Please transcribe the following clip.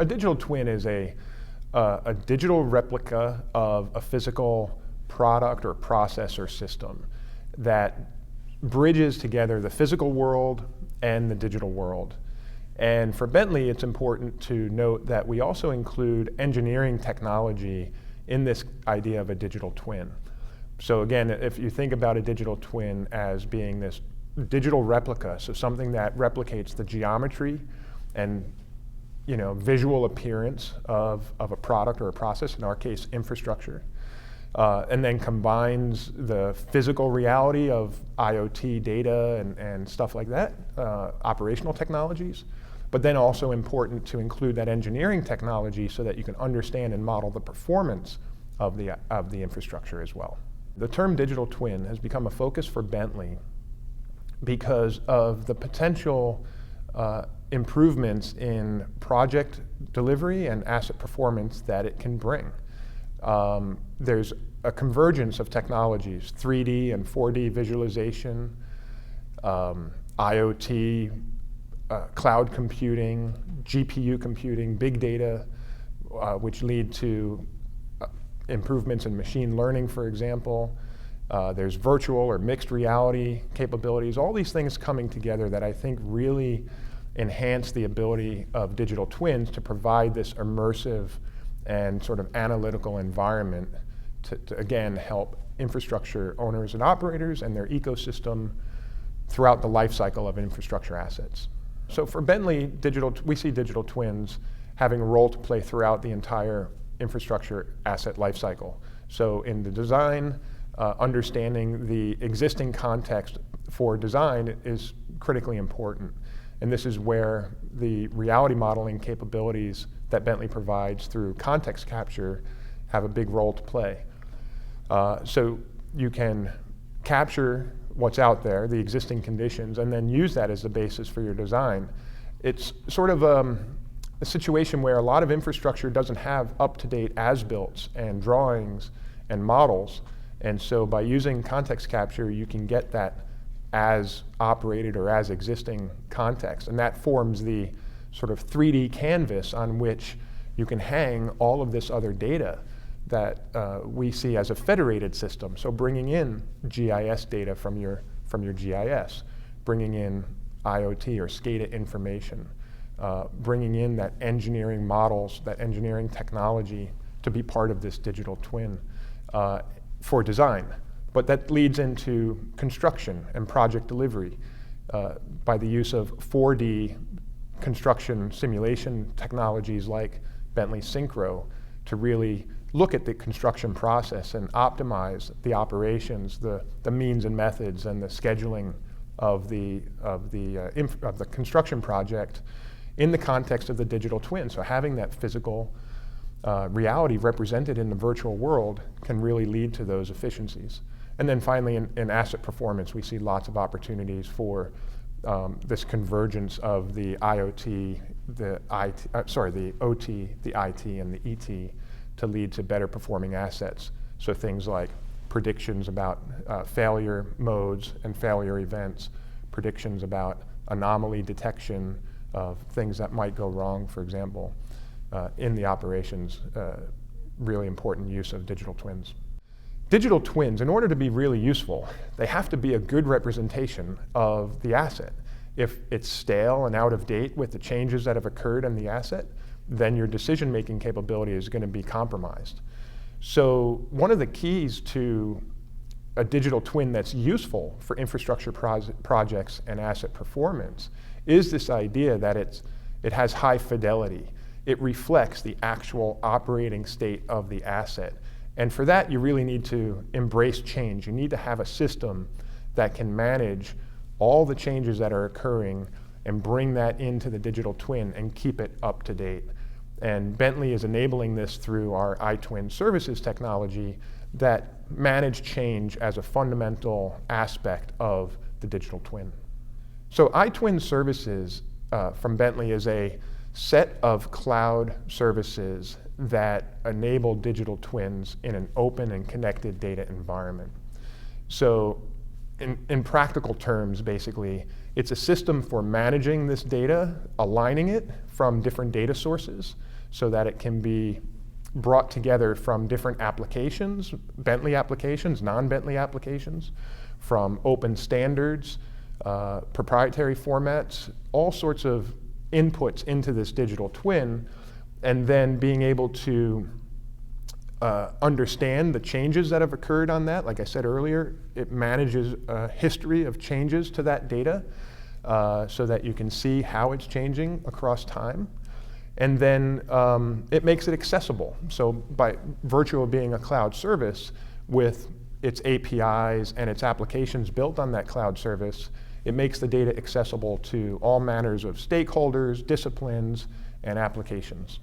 A digital twin is a digital replica of a physical product or process or system that bridges together the physical world and the digital world. And for Bentley, it's important to note that we also include engineering technology in this idea of a digital twin. So again, if you think about a digital twin as being this digital replica, so something that replicates the geometry and visual appearance of a product or a process, in our case, infrastructure, and then combines the physical reality of IoT data and stuff like that, operational technologies, but then also important to include that engineering technology so that you can understand and model the performance of the infrastructure as well. The term digital twin has become a focus for Bentley because of the potential improvements in project delivery and asset performance that it can bring. There's a convergence of technologies, 3D and 4D visualization, IoT, cloud computing, GPU computing, big data, which lead to improvements in machine learning, for example. There's virtual or mixed reality capabilities, all these things coming together that I think really enhance the ability of digital twins to provide this immersive and sort of analytical environment to again, help infrastructure owners and operators and their ecosystem throughout the life cycle of infrastructure assets. So for Bentley, we see digital twins having a role to play throughout the entire infrastructure asset life cycle. So in the design, understanding the existing context for design is critically important. And this is where the reality modeling capabilities that Bentley provides through context capture have a big role to play. So you can capture what's out there, the existing conditions, and then use that as the basis for your design. It's sort of a situation where a lot of infrastructure doesn't have up-to-date as-builts and drawings and models. And so by using context capture, you can get that as operated or as existing context. And that forms the sort of 3D canvas on which you can hang all of this other data that we see as a federated system. So bringing in GIS data from your GIS, bringing in IoT or SCADA information, bringing in that engineering models, that engineering technology to be part of this digital twin for design. But that leads into construction and project delivery by the use of 4D construction simulation technologies like Bentley Synchro to really look at the construction process and optimize the operations, the means and methods, and the scheduling of the construction project in the context of the digital twin. So having that physical reality represented in the virtual world can really lead to those efficiencies. And then finally, in asset performance, we see lots of opportunities for this convergence of the IoT, the OT, the IT, and the ET to lead to better performing assets. So things like predictions about failure modes and failure events, predictions about anomaly detection of things that might go wrong, for example, in the operations, really important use of digital twins. Digital twins, in order to be really useful, they have to be a good representation of the asset. If it's stale and out of date with the changes that have occurred in the asset, then your decision-making capability is going to be compromised. So one of the keys to a digital twin that's useful for infrastructure projects and asset performance is this idea that it has high fidelity. It reflects the actual operating state of the asset. And for that, you really need to embrace change. You need to have a system that can manage all the changes that are occurring and bring that into the digital twin and keep it up to date. And Bentley is enabling this through our iTwin services technology that manage change as a fundamental aspect of the digital twin. So iTwin services from Bentley is a set of cloud services that enable digital twins in an open and connected data environment. So in practical terms, basically, it's a system for managing this data, aligning it from different data sources, so that it can be brought together from different applications, Bentley applications, non-Bentley applications, from open standards, proprietary formats, all sorts of inputs into this digital twin, and then being able to understand the changes that have occurred on that. Like I said earlier, it manages a history of changes to that data so that you can see how it's changing across time. And then it makes it accessible. So by virtue of being a cloud service with its APIs and its applications built on that cloud service, it makes the data accessible to all manners of stakeholders, disciplines, and applications.